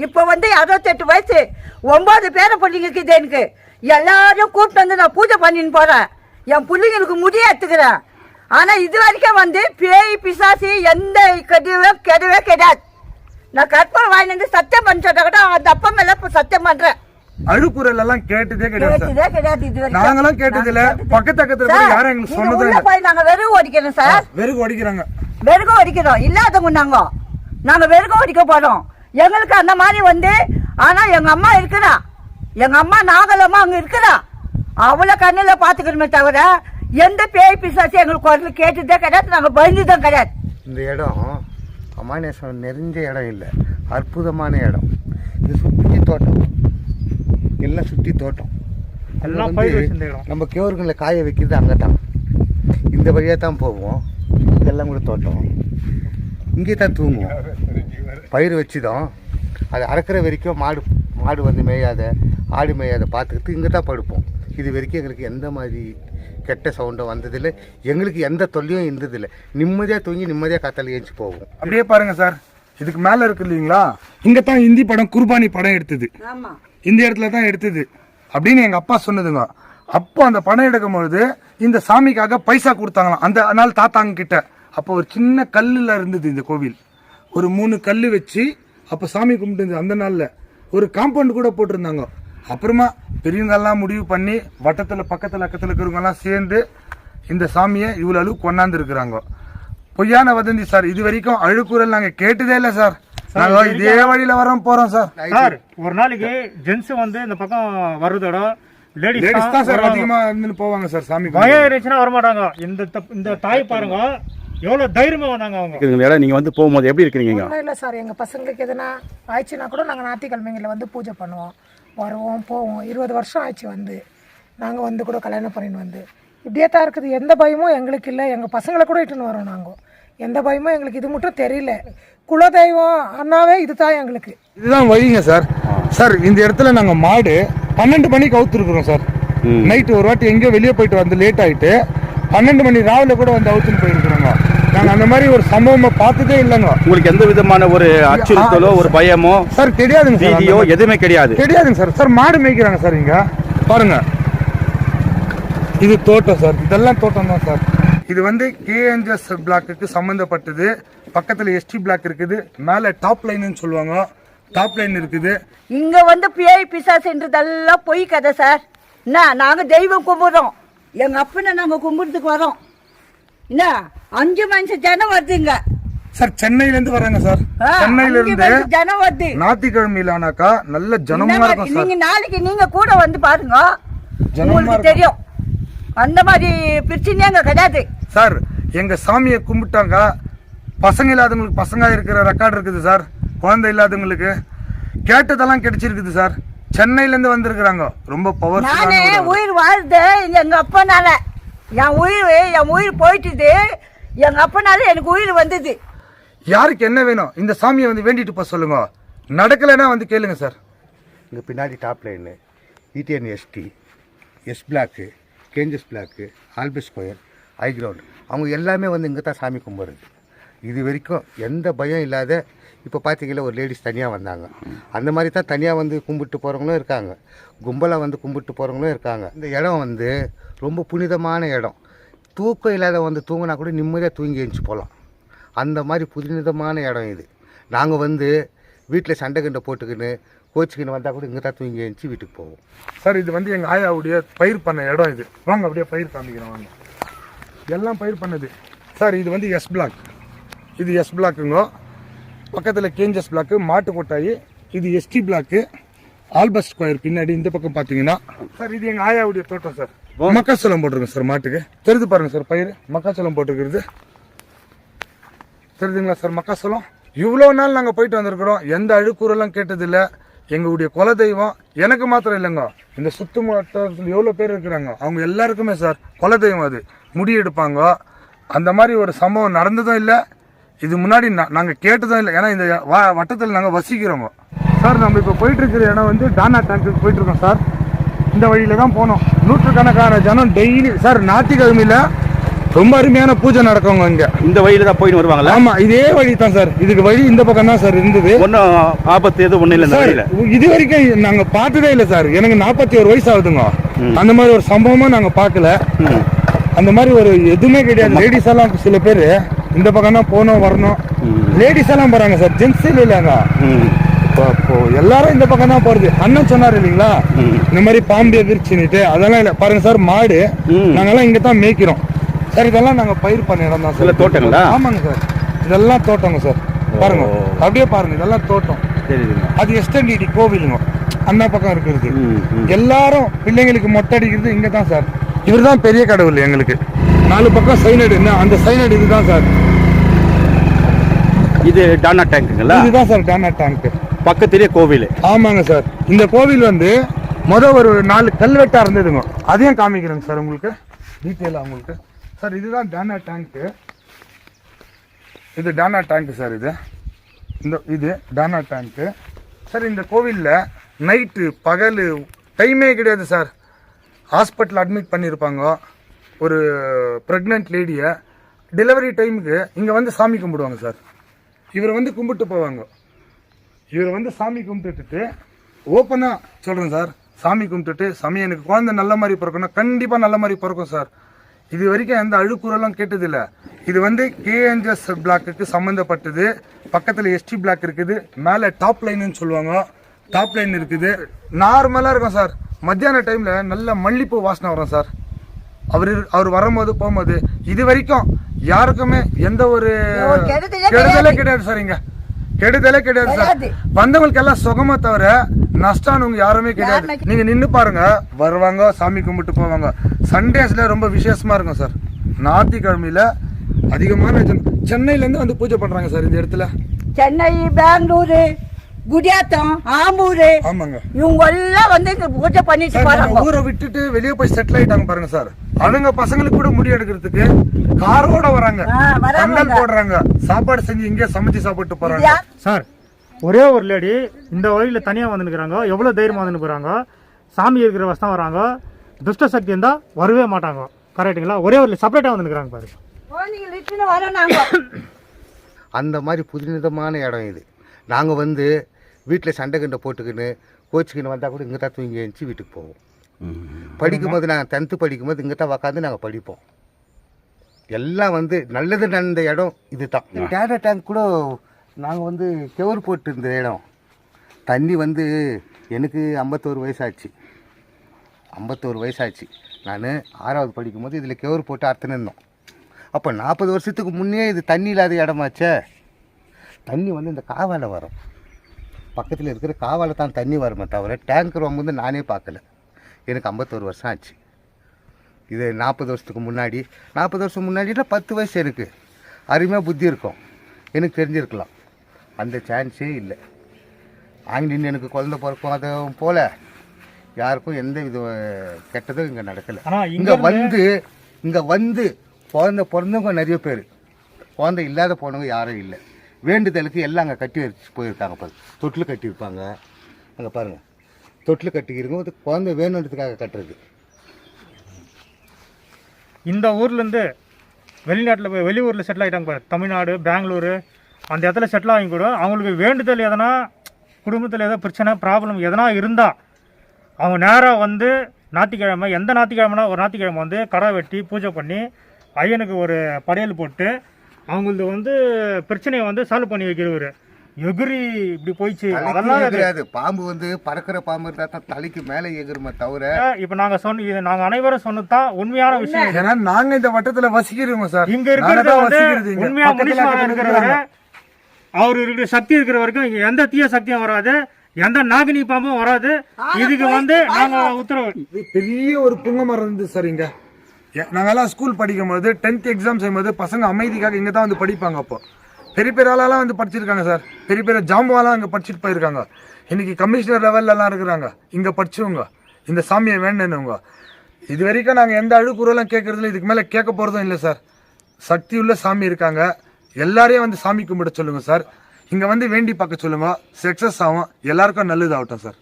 இப்போ வந்து 68 வயசு 9 பேரை பிள்ளைங்களுக்கு இது எனக்கு எல்லாரும் கூப்பிட்டு வந்து நான் பூஜை பண்ணின்னு போகிறேன். என் பிள்ளைங்களுக்கு முடிய எடுத்துக்கிறேன். ஆனால் இது வரைக்கும் வந்து பேய் பிசாசி எந்த கிடையவே கிடையாது. நான் கற்பனை வாங்கி வந்து சத்தியம் பண்ணிட்டா கூட அந்த அப்பா மேல இப்போ சத்தியம் பண்ணுறேன். அழுக்குறல் எல்லாம் கேட்டதே கிடையாது. இது வரைக்கும் நாங்களும் கேட்டது இல்ல. பக்கத்துல யாரும் எங்களுக்கு சொன்னதே போய் நாங்க வெறும் ஓடிக்கிறோம் சார். வெறும் ஓடிக்கிறாங்க. வெறும் ஓடிக்கிறோம் இல்லாதவங்க நாங்க வெறும் ஓடிக்க போறோம். எங்களுக்கு அந்த மாதிரி வந்து ஆனா எங்க அம்மா இருக்கிறா. எங்க அம்மா நாகலம்மா அங்க இருக்கிறா. அவளை கண்ணில பாத்துக்கிறோமே தவிர எந்த பேய் பிசாசி எங்களுக்கு குரல் கேட்டுதே கிடையாது. நாங்க பயந்துதான் கிடையாது. இந்த இடம் அமானேஸ்வரம் நெறிஞ்ச இடம் இல்லை, அற்புதமான இடம். இது சுற்றி தோட்டம், எல்லாம் சுற்றி தோட்டம். எல்லாம் நம்ம கேவர்களில் காய வைக்கிறது அங்கே தான். இந்த வழியாக தான் போவோம். இதெல்லாம் கூட தோட்டம். இங்கே தான் தூங்குவோம். பயிர் வச்சுதான் அது அறுக்கிற வரைக்கும் மாடு வந்து மேயாத, ஆடு மேயாத பார்த்துக்கிட்டு இங்கே தான் படுப்போம். இது வரைக்கும் எங்களுக்கு எந்த மாதிரி கெட்ட சவுண்டும் வந்ததில்லை, எங்களுக்கு எந்த தொல்லையும் இருந்ததில்லை. நிம்மதியாக தூங்கி நிம்மதியாக காத்தால ஏஞ்சி போவோம். அப்படியே பாருங்க சார், இதுக்கு மேலே இருக்கு இல்லைங்களா, இங்கே தான் இந்தி படம் குர்பானி படம் எடுத்தது. இந்த இடத்துல தான் எடுத்தது அப்படின்னு எங்கள் அப்பா சொன்னதுங்க. அப்போ அந்த படம் எடுக்கும் பொழுது இந்த சாமிக்காக பைசா கொடுத்தாங்களாம் அந்த நாள் தாத்தாங்க கிட்ட. அப்போ ஒரு சின்ன கல்லில் இருந்தது இந்த கோவில். ஒரு 3 கல் வச்சு அப்போ சாமி கும்பிட்டு அந்த நாளில் ஒரு காம்பவுண்ட் கூட போட்டிருந்தாங்க. அப்புறமா பெரியவங்கெல்லாம் முடிவு பண்ணி வட்டத்தில் பக்கத்தில் இருக்கிறவங்கெல்லாம் சேர்ந்து இந்த சாமியை இவ்வளோ அளவு கொண்டாந்து இருக்கிறாங்க. பொய்யான வதந்தி சார். இது வரைக்கும் அழுக்குறல் நாங்கள் கேட்டதே இல்லை சார். நாங்கள் இதே வழியில போறோம் சார். சார் ஒரு நாளைக்கு ஜென்ஸ் வந்து இந்த பக்கம் வர்றதோட லேடிஸ் தான் சார் அதிகமா இருந்து போவாங்க சார். சாமி பயம் இருந்துச்சுன்னா வரமாட்டாங்க. இந்த தாய் பாருங்க எவ்வளவு தைரியமா வந்தாங்க அவங்க. நீங்க வந்து போகும்போது எப்படி இருக்கிறீங்க? இல்லை சார், எங்க பசங்களுக்கு எதுனா ஆயிடுச்சுன்னா கூட நாங்கள் ஞாயிற்றுக்கிழமைங்களில் வந்து பூஜை பண்ணுவோம், வருவோம் போவோம். 20 வருஷம் ஆயிடுச்சு வந்து நாங்கள் வந்து கூட கல்யாணம் பண்ணின்னு வந்து இப்படியே தான் இருக்குது. எந்த பயமும் எங்களுக்கு இல்லை. எங்கள் பசங்களை கூட இட்டுன்னு வரோம். நாங்கள் எந்த பயமும் எங்களுக்கு இது மட்டும் தெரியல. குலதெய்வம் அண்ணாவே இதுதான் எங்களுக்கு. இதுதான் வழிங்க சார். சார் இந்த இடத்துல நாங்கள் மாடு 12 மணிக்கு அவுத்துருக்குறோம் சார். நைட்டு ஒரு வாட்டி எங்கேயோ வெளியே போயிட்டு வந்து லேட் ஆகிட்டு 12 மணி ராவில கூட வந்து அவுத்துன்னு போயிருக்கிறோங்க. நாங்கள் அந்த மாதிரி ஒரு சம்பவமா பார்த்ததே இல்லைங்க. உங்களுக்கு எந்த விதமான ஒரு அச்சுறுத்தலோ ஒரு பயமோ சார் கிடையாதுங்க சார். வீடியோ எதுவுமே கிடையாதுங்க சார். சார் மாடு மேய்க்கிறாங்க சார் இங்க பாருங்க. இது தோட்டம் சார். இதெல்லாம் தோட்டம் தான் சார். இது வந்து கேஎன்ஜிஎஸ் பிளாக்கு சம்பந்தப்பட்டது. பக்கத்துல எஸ்டி பிளாக் இருக்குது. மேல டாப் லைன் சொல்லுவாங்க. டாப் லைன் இருக்குது. இங்க வந்து பேய் பிசாசுன்றதெல்லாம் பொய் கதை சார். என்ன நாங்க தெய்வம் கும்பிடுறோம். எங்க அப்பனை நாங்க கும்பிடுறதுக்கு வரோம். என்ன 5 மனுஷன் ஜனம் வருதுங்க சார். சென்னையில இருந்து வராங்க சார். சென்னையில இருந்து ஜனம் வருது. ஞாயிற்றுக்கிழமையில ஆனாக்கா நல்ல ஜனமா இருக்கும் சார். நீங்க நாளைக்கு நீங்க கூட வந்து பாருங்க, உங்களுக்கு தெரியும். அந்த மாதிரி பிரச்சனையே அங்க கிடையாது சார். எங்க சாமியை கும்பிட்டாங்க. பசங்க இல்லாதவங்களுக்கு பசங்க இருக்கிற ரெக்கார்டு இருக்குது சார். குழந்தை இல்லாதவங்களுக்கு கேட்டதெல்லாம் கிடைச்சிருக்குது சார். சென்னையில இருந்து வந்திருக்கிறாங்க. ரொம்ப பவர். நானே உயிர் வாழ்ந்து எங்க அப்பனால என் உயிர் போயிட்டுது. எங்க அப்பனால எனக்கு உயிர் வந்தது. யாருக்கு என்ன வேணும் இந்த சாமியை வந்து வேண்டிட்டு போக சொல்லுங்க. நடக்கலைன்னா வந்து கேளுங்க சார். இங்கே பின்னாடி top line ETN ST, S block, Ganges block, ஆல்பி ஸ்கொயர், ஹை கிரவுண்ட், அவங்க எல்லாமே வந்து இங்கே தான் சாமி கும்பிட்றது. இது வரைக்கும் எந்த பயம் இல்லாத. இப்போ பார்த்தீங்கன்னா ஒரு லேடிஸ் தனியாக வந்தாங்க. அந்த மாதிரி தான் தனியாக வந்து கும்பிட்டு போகிறவங்களும் இருக்காங்க, கும்பலாக வந்து கும்பிட்டு போகிறவங்களும் இருக்காங்க. இந்த இடம் வந்து ரொம்ப புனிதமான இடம். தூக்கம் இல்லாத வந்து தூங்கினா கூட நிம்மதியாக தூங்கி எழுந்துச்சு போகலாம். அந்த மாதிரி புனிதமான இடம் இது. நாங்கள் வந்து வீட்டில் சண்டை கண்டை போட்டுக்கின்னு கோச்சிக்கின்னு வந்தால் கூட இங்கே தான் தூங்கி எழுந்துச்சு வீட்டுக்கு போவோம் சார். இது வந்து எங்கள் ஆயாவுடைய பயிர் பண்ண இடம் இது. வாங்க அப்படியே பயிர் காமிக்கிறோம் வாங்க. எல்லாம் பயிர் பண்ணது சார். இது வந்து எஸ் பிளாக். இது எஸ் பிளாக்குங்க. பக்கத்தில் கேஞ்சஸ் பிளாக்கு, மாட்டு கொட்டாயி. இது எஸ்டி பிளாக்கு, ஆல்பஸ் ஸ்கொயர் பின்னாடி. இந்த பக்கம் பார்த்தீங்கன்னா சார் இது எங்கள் ஆயாவுடைய தோட்டம் சார். மக்காச்சோளம் போட்டிருக்கோம் சார். மாட்டுக்கு தெரிஞ்சு பாருங்க சார். பயிர் மக்காச்சோளம் போட்டிருக்கிறது தெரியுதுங்களா சார். மக்காச்சோளம் இவ்வளோ நாள் நாங்கள் போயிட்டு வந்திருக்கிறோம். எந்த அழுக்கூறெல்லாம் கேட்டதில்லை. எங்களுடைய குலதெய்வம் எனக்கு மாத்திரம் இல்லைங்க, இந்த சுத்து மாவட்டத்தில் எவ்வளோ பேர் இருக்கிறாங்க அவங்க எல்லாருக்குமே சார் குலதெய்வம். அது முடி எடுப்பாங்க. அந்த மாதிரி ஒரு சம்பவம் நடந்ததும் இல்லை. இது முன்னாடி நாங்கள் கேட்டதும் இல்லை. ஏன்னா இந்த வட்டத்தில் நாங்கள் வசிக்கிறோங்க சார். நம்ம இப்போ போயிட்டு இருக்கிற இடம் வந்து டானா டேங்க்கு போயிட்டு இருக்கோம் சார். இந்த வழியில தான் போனோம். நூற்றுக்கணக்கான ஜனம் டெய்லி சார். ஞாயிற்றுக்கிழமையில ரொம்ப அருமையான பூஜை நடக்குங்க இங்க. இந்த வழியில தான் போயிட்டு வருவாங்களா? ஆமா, இதே வழி தான் சார். இதுக்கு வழி இந்த பக்கம் தான் சார் இருந்தது. ஒன்றும் ஆபத்து எதுவும் ஒன்றும் இல்லை இந்த சார். வழியில. இது வரைக்கும் நாங்க பார்த்ததே இல்லை சார். எனக்கு 41 வயசு ஆகுதுங்க. அந்த மாதிரி ஒரு சம்பவமும் நாங்க பார்க்கல. அந்த மாதிரி ஒரு எதுவுமே கிடையாது. லேடிஸ் எல்லாம் சில பேர் இந்த பக்கம் தான் போகணும் வரணும். லேடிஸ் எல்லாம் போறாங்க சார், ஜென்ஸ் இல்லைங்க. இப்போ எல்லாரும் இந்த பக்கம் தான் போறது. அண்ணன் சொன்னாரு இல்லைங்களா, இந்த மாதிரி பாம்பு எதிர்ச்சுன்னுட்டு, அதெல்லாம் இல்லை. பாருங்க சார், மாடு நாங்கெல்லாம் இங்க தான் மேய்க்கிறோம் சார். இதெல்லாம் நாங்க பயிர் பண்ண இடம் தான் சார். தோட்டங்களா? ஆமாங்க சார், இதெல்லாம் தோட்டங்க சார். பாருங்க, அப்படியே பாருங்க, இதெல்லாம் தோட்டம். அது எஸ்டன்டிடி கோவிலுங்க, அந்த பக்கம் இருக்கிறது. எல்லாரும் பிள்ளைங்களுக்கு மொட்டை அடிக்கிறது இங்க தான் சார். இவர் தான் பெரிய கடவுள் எங்களுக்கு. 4 பக்கம் சைனடு, அந்த சைனடு இதுதான் சார். இது டானா டேங்குங்களா? இதுதான் சார் டானா டேங்க். பக்கத்திலேயே கோவில். ஆமாங்க சார். இந்த கோவில் வந்து ஒரு 4 கல்வெட்டா இருந்ததுங்க. அதையும் காமிக்கிறேங்க சார் உங்களுக்கு டீட்டெயிலா உங்களுக்கு. சார் இதுதான் டானா டேங்க். இது டானா டேங்க் சார். இது டானா டேங்க் சார். இந்த கோவிலில் நைட்டு பகல் டைமே கிடையாது சார். ஹாஸ்பிட்டல் அட்மிட் பண்ணியிருப்பாங்க ஒரு ப்ரெக்னென்ட் லேடியை. டெலிவரி டைமுக்கு இங்கே வந்து சாமி கும்பிடுவாங்க சார். இவரை வந்து கும்பிட்டு போவாங்க. இவரை வந்து சாமி கும்பிட்டுட்டு ஓப்பனாக சொல்கிறேன் சார், சாமி கும்பிட்டுட்டு சாமி எனக்கு குழந்தை நல்ல மாதிரி பிறக்கணும், கண்டிப்பாக நல்ல மாதிரி பிறக்கும் சார். இது வரைக்கும் எந்த அழுக்குறலும் கேட்டதில்லை. இது வந்து கேஎன்ஜிஎஸ் பிளாக்குக்கு சம்மந்தப்பட்டது. பக்கத்தில் எஸ்டி பிளாக் இருக்குது. மேலே டாப் லைன்னு சொல்லுவாங்க, டாப் லைன் இருக்குது. நார்மலாக இருக்கும் சார். மத்தியான டைமில் நல்ல மல்லிப்பூ வாசனை வரும் சார். அவர் வரும்போது போகும்போது இது வரைக்கும் யாருக்குமே எந்த ஒரு கெடுதலே கிடையாது சார். இங்க கெடுதலே கிடையாது சார். வந்தவங்களுக்கு எல்லாம் சுகமா தவிர நஷ்டானவங்க யாருமே கிடையாது. நீங்க நின்று பாருங்க, வருவாங்க சாமி கும்பிட்டு போவாங்க. சண்டேஸ்ல ரொம்ப விசேஷமா இருக்கும் சார். ஞாயிற்றுக்கிழமையில அதிகமான சென்னையில இருந்து வந்து பூஜை பண்றாங்க சார் இந்த இடத்துல. சென்னை, பெங்களூரு, குடியாத்தம், ஆம்பூரு, ஆமாங்க, இவங்க எல்லாம் வந்து இங்க பூஜை பண்ணிட்டு போறாங்க. ஊரை விட்டுட்டு வெளியே போய் செட்டில் ஆயிட்டாங்க பாருங்க சார். அவங்க பசங்களுக்கு கூட முடி எடுக்கிறதுக்கு காரோட வராங்க, பந்தல் போடுறாங்க, சாப்பாடு செஞ்சு இங்கே சமைச்சு சாப்பிட்டு போறாங்க சார். ஒரே ஒரு லேடி இந்த வழியில தனியா வந்துருக்காங்க. எவ்வளவு தைரியமா வந்து போறாங்க. சாமி இருக்கிற வசம் வராங்க. துஷ்ட சக்தி இருந்தா வரவே மாட்டாங்க. கரெக்டுங்களா? ஒரே ஒரு செப்பரேட்டா வந்துருக்காங்க பாருங்க. அந்த மாதிரி புதுவிதமான இடம் இது. நாங்கள் வந்து வீட்டில் சண்டை கண்டை போட்டுக்கின்னு கோச்சிக்கின்னு வந்தால் கூட இங்கே தான் தூங்கி எழுந்துச்சி வீட்டுக்கு போவோம். படிக்கும்போது நாங்கள் 10th படிக்கும்போது இங்கே தான் உக்காந்து நாங்கள் படிப்போம். எல்லாம் வந்து நல்லது நடந்த இடம் இது தான். டேட்டா டேங்க் கூட நாங்கள் வந்து கெவர் போட்டு இருந்த இடம். தண்ணி வந்து எனக்கு 51 வயசாச்சு. 51 வயசாச்சு. நான் 6வது படிக்கும்போது இதில் கெவர் போட்டு அர்த்தம் இருந்தோம். அப்போ 40 வருஷத்துக்கு முன்னே இது தண்ணி இல்லாத இடமாச்சே. தண்ணி வந்து இந்த காவால வரும், பக்கத்தில் இருக்கிற காவால தான் தண்ணி வருமே தவிர டேங்க் வந்து நானே பார்க்கல. எனக்கு 51 வருஷம் ஆச்சு. இது 40 வருஷத்துக்கு முன்னாடி. 40 வருஷம் முன்னாடினா 10 வயசு எனக்கு. அருமையாக புத்தி இருக்கும், எனக்கு தெரிஞ்சிருக்கலாம். அந்த சான்ஸே இல்லை. ஆங்கிலின் எனக்கு குழந்தை பிறக்கும் அது போல் யாருக்கும் எந்த இது கெட்டதும் இங்கே நடக்கலை. இங்கே வந்து குழந்தை பிறந்தவங்க நிறைய பேர், குழந்தை இல்லாத போனவங்க யாரும் இல்லை. வேண்டுதலுக்கு எல்லாம் அங்கே கட்டி வச்சு போயிருக்காங்க. பாருங்க, தொட்டில் கட்டியிருப்பாங்க. அங்கே பாருங்கள், தொட்டில் கட்டிக்கிறவங்க வந்து குழந்தை வேணுன்றதுக்காக கட்டுறது. இந்த ஊர்லேருந்து வெளிநாட்டில் போய் வெளியூரில் செட்டில் ஆகிட்டாங்க பாரு, தமிழ்நாடு, பெங்களூரு, அந்த இடத்துல செட்டில் ஆகி கூட அவங்களுக்கு வேண்டுதல் எதனா, குடும்பத்தில் எதோ பிரச்சனை ப்ராப்ளம் எதனா இருந்தால் அவங்க நேராக வந்து ஞாயிற்றுக்கிழமை, எந்த ஞாயிற்றுக்கிழமைனா ஒரு ஞாயிற்றுக்கிழமை வந்து கடை வெட்டி பூஜை பண்ணி ஐயனுக்கு ஒரு படையல் போட்டு அவங்களது வந்து பிரச்சனையை வந்து சால்வ் பண்ணி வைக்கிறவர். எகிரி இப்படி போயிடுச்சு அதெல்லாம் கிடையாது. பாம்பு வந்து பறக்கிற பாம்பு இருந்தால் தான் தலைக்கு மேலே எகிருமே தவிர. இப்போ நாங்கள் அனைவரும் சொன்னது தான் உண்மையான விஷயம். ஏன்னா நாங்கள் இந்த வட்டத்தில் வசிக்கிறோம் சார். இங்கே இருக்கிறது வந்து உண்மையாக மனுஷனாக இருக்கிறவங்க, அவர் இருக்கிற சக்தி இருக்கிற வரைக்கும் இங்கே எந்த தீய சக்தியும் வராது, எந்த நாகினி பாம்பும் வராது. இதுக்கு வந்து நாங்கள் உத்தரவு. பெரிய ஒரு புங்க மரம் இருந்தது சார் இங்கே. நாங்கெல்லாம் ஸ்கூல் படிக்கும் போது 10th எக்ஸாம் செய்யும்போது பசங்க அமைதிக்காக இங்கே தான் வந்து படிப்பாங்க. அப்போ பெரிய பெரிய ஆளாலாம் வந்து படிச்சிருக்காங்க சார். பெரிய பெரிய ஜாம்புவாலாம் இங்கே படிச்சுட்டு போயிருக்காங்க. இன்னைக்கு கமிஷனர் லெவல்லலாம் இருக்கிறாங்க இங்கே படிச்சவங்க, இந்த சாமியை வேண்டனவங்க. இது வரைக்கும் நாங்கள் எந்த அழுக்குறலாம் கேட்கறதில்ல, இதுக்கு மேலே கேட்க போகிறதும் இல்லை சார். சக்தி உள்ள சாமி இருக்காங்க, எல்லாரையும் வந்து சாமி கும்பிட சொல்லுங்கள் சார். இங்கே வந்து வேண்டி பார்க்க சொல்லுங்கள், சக்ஸஸ் ஆகும், எல்லாருக்கும் நல்லது ஆகட்டும் சார்.